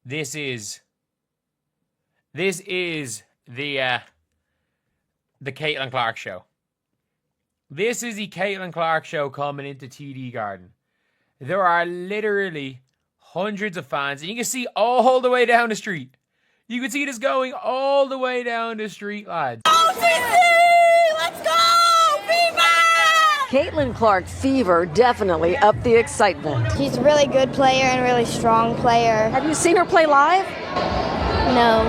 This is the Caitlin Clark show. This is the Caitlin Clark show coming into TD Garden. There are literally hundreds of fans, and you can see all the way down the street. You can see this going all the way down the street, lads. Go, TC! Let's go! Fever! Caitlin Clark fever definitely upped the excitement. She's a really good player and a really strong player. Have you seen her play live? No,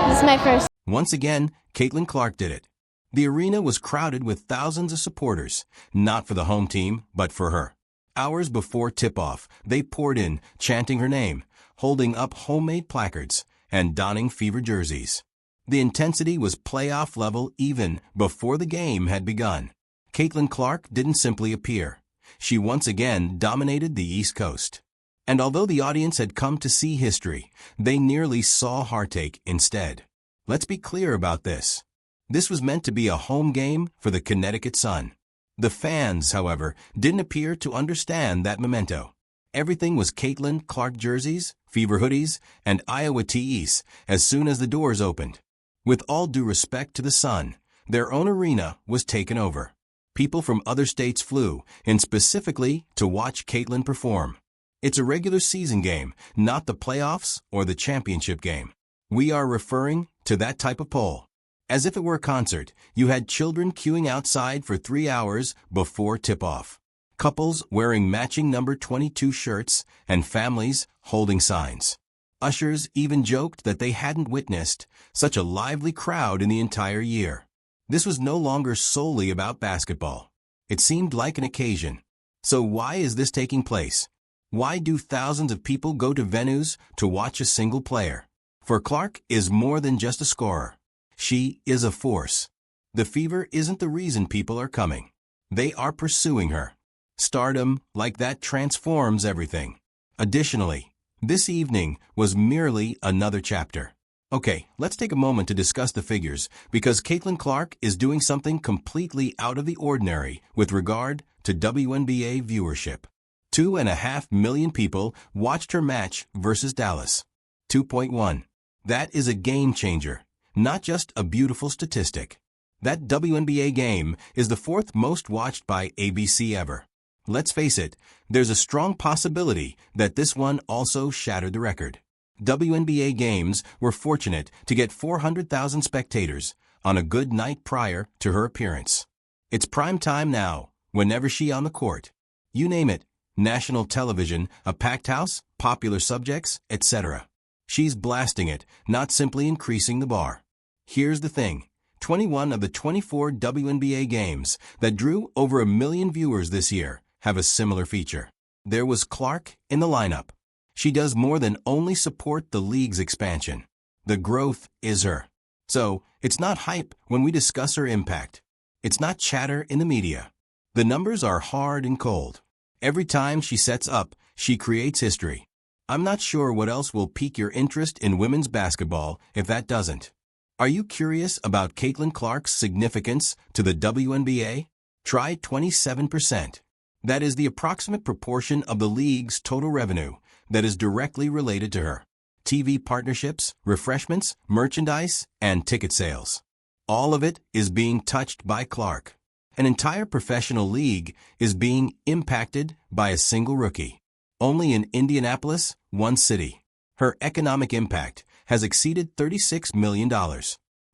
this is my first. Once again, Caitlin Clark did it. The arena was crowded with thousands of supporters, not for the home team, but for her. Hours before tip-off, they poured in, chanting her name, holding up homemade placards, and donning Fever jerseys. The intensity was playoff level even before the game had begun. Caitlin Clark didn't simply appear. She once again dominated the East Coast. And although the audience had come to see history, they nearly saw heartache instead. Let's be clear about this. This was meant to be a home game for the Connecticut Sun. The fans, however, didn't appear to understand that memento. Everything was Caitlin Clark jerseys, Fever hoodies, and Iowa tees as soon as the doors opened. With all due respect to the Sun, their own arena was taken over. People from other states flew, and specifically to watch Caitlin perform. It's a regular season game, not the playoffs or the championship game. We are referring to that type of poll. As if it were a concert, you had children queuing outside for 3 hours before tip-off. Couples wearing matching number 22 shirts and families holding signs. Ushers even joked that they hadn't witnessed such a lively crowd in the entire year. This was no longer solely about basketball. It seemed like an occasion. So why is this taking place? Why do thousands of people go to venues to watch a single player? For Clark is more than just a scorer. She is a force. The Fever isn't the reason people are coming. They are pursuing her. Stardom like that transforms everything. Additionally, this evening was merely another chapter. Okay, let's take a moment to discuss the figures because Caitlin Clark is doing something completely out of the ordinary with regard to WNBA viewership. 2.5 million people watched her match versus Dallas. 2.1. That is a game changer. Not just a beautiful statistic. That WNBA game is the 4th most watched by ABC ever. Let's face it, there's a strong possibility that this one also shattered the record. WNBA games were fortunate to get 400,000 spectators on a good night prior to her appearance. It's prime time now, whenever she's on the court. You name it, national television, a packed house, popular subjects, etc. She's blasting it, not simply increasing the bar. Here's the thing. 21 of the 24 WNBA games that drew over 1 million viewers this year have a similar feature. There was Clark in the lineup. She does more than only support the league's expansion. The growth is her. So, it's not hype when we discuss her impact. It's not chatter in the media. The numbers are hard and cold. Every time she sets up, she creates history. I'm not sure what else will pique your interest in women's basketball if that doesn't. Are you curious about Caitlin Clark's significance to the WNBA? Try 27%. That is the approximate proportion of the league's total revenue that is directly related to her. TV partnerships, refreshments, merchandise, and ticket sales. All of it is being touched by Clark. An entire professional league is being impacted by a single rookie. Only in Indianapolis, one city. Her economic impact has exceeded $36 million.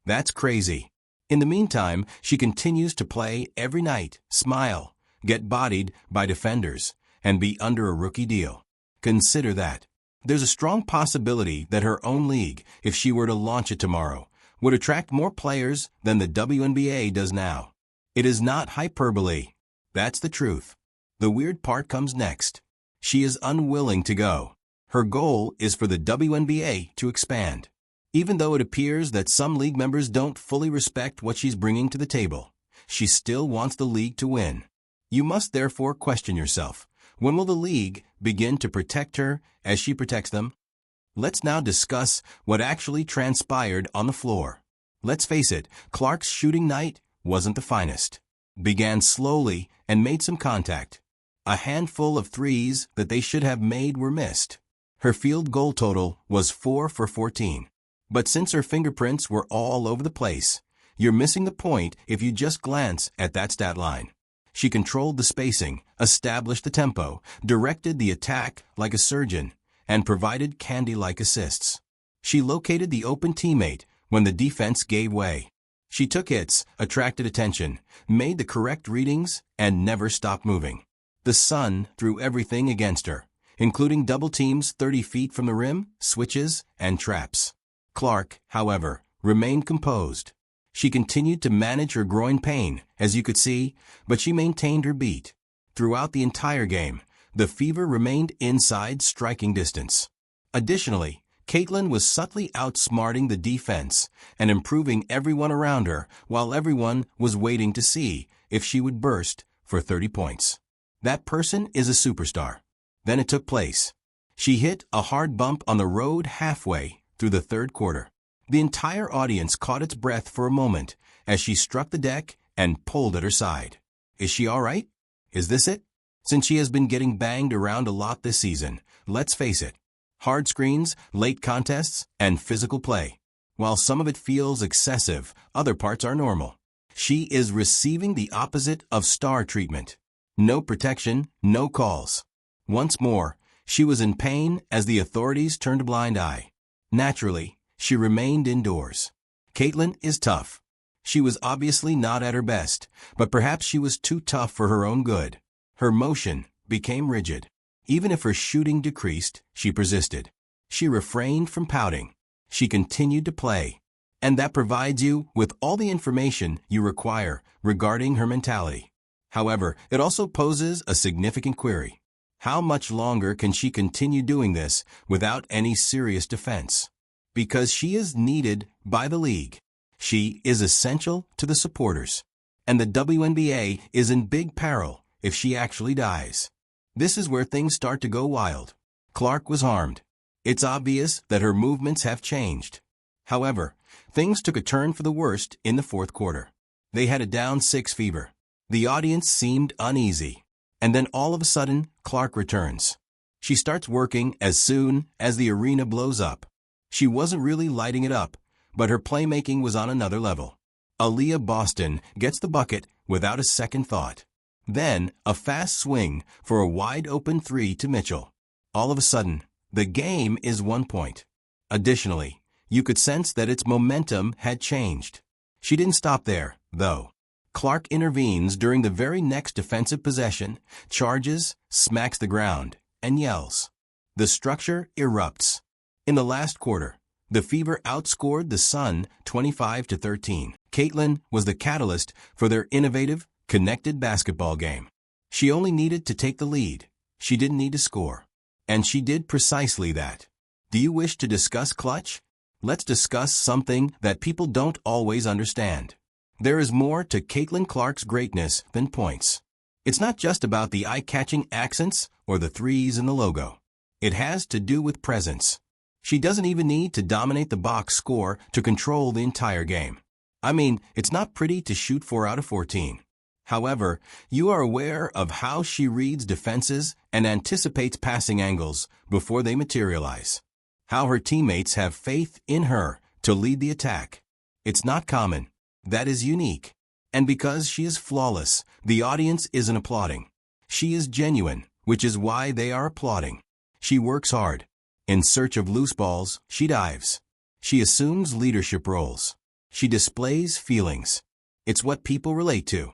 That's crazy. In the meantime, she continues to play every night, smile, get bodied by defenders, and be under a rookie deal. Consider that. There's a strong possibility that her own league, if she were to launch it tomorrow, would attract more players than the WNBA does now. It is not hyperbole. That's the truth. The weird part comes next. She is unwilling to go. Her goal is for the WNBA to expand. Even though it appears that some league members don't fully respect what she's bringing to the table, she still wants the league to win. You must therefore question yourself. When will the league begin to protect her as she protects them? Let's now discuss what actually transpired on the floor. Let's face it, Clark's shooting night wasn't the finest. Began slowly and made some contact. A handful of threes that they should have made were missed. Her field goal total was 4 for 14. But since her fingerprints were all over the place, you're missing the point if you just glance at that stat line. She controlled the spacing, established the tempo, directed the attack like a surgeon, and provided candy-like assists. She located the open teammate when the defense gave way. She took hits, attracted attention, made the correct readings, and never stopped moving. The Sun threw everything against her, including double teams 30 feet from the rim, switches, and traps. Clark, however, remained composed. She continued to manage her groin pain, as you could see, but she maintained her beat. Throughout the entire game, the Fever remained inside striking distance. Additionally, Caitlin was subtly outsmarting the defense and improving everyone around her while everyone was waiting to see if she would burst for 30 points. That person is a superstar. Then it took place. She hit a hard bump on the road halfway through the third quarter. The entire audience caught its breath for a moment as she struck the deck and pulled at her side. Is she all right? Is this it? Since she has been getting banged around a lot this season, let's face it. Hard screens, late contests, and physical play. While some of it feels excessive, other parts are normal. She is receiving the opposite of star treatment. No protection, no calls. Once more, she was in pain as the authorities turned a blind eye. Naturally, she remained indoors. Caitlin is tough. She was obviously not at her best, but perhaps she was too tough for her own good. Her motion became rigid. Even if her shooting decreased, she persisted. She refrained from pouting. She continued to play. And that provides you with all the information you require regarding her mentality. However, it also poses a significant query. How much longer can she continue doing this without any serious defense? Because she is needed by the league. She is essential to the supporters. And the WNBA is in big peril if she actually dies. This is where things start to go wild. Clark was harmed. It's obvious that her movements have changed. However, things took a turn for the worst in the fourth quarter. They had a down 6 Fever. The audience seemed uneasy. And then all of a sudden, Clark returns. She starts working as soon as the arena blows up. She wasn't really lighting it up, but her playmaking was on another level. Aaliyah Boston gets the bucket without a second thought. Then, a fast swing for a wide-open 3 to Mitchell. All of a sudden, the game is 1 point. Additionally, you could sense that its momentum had changed. She didn't stop there, though. Clark intervenes during the very next defensive possession, charges, smacks the ground, and yells. The structure erupts. In the last quarter, the Fever outscored the Sun 25-13. Caitlin was the catalyst for their innovative, connected basketball game. She only needed to take the lead. She didn't need to score. And she did precisely that. Do you wish to discuss clutch? Let's discuss something that people don't always understand. There is more to Caitlin Clark's greatness than points. It's not just about the eye-catching accents or the threes in the logo. It has to do with presence. She doesn't even need to dominate the box score to control the entire game. I mean, it's not pretty to shoot 4 out of 14. However, you are aware of how she reads defenses and anticipates passing angles before they materialize. How her teammates have faith in her to lead the attack. It's not common. That is unique. And because she is flawless, the audience isn't applauding. She is genuine, which is why they are applauding. She works hard. In search of loose balls, she dives. She assumes leadership roles. She displays feelings. It's what people relate to.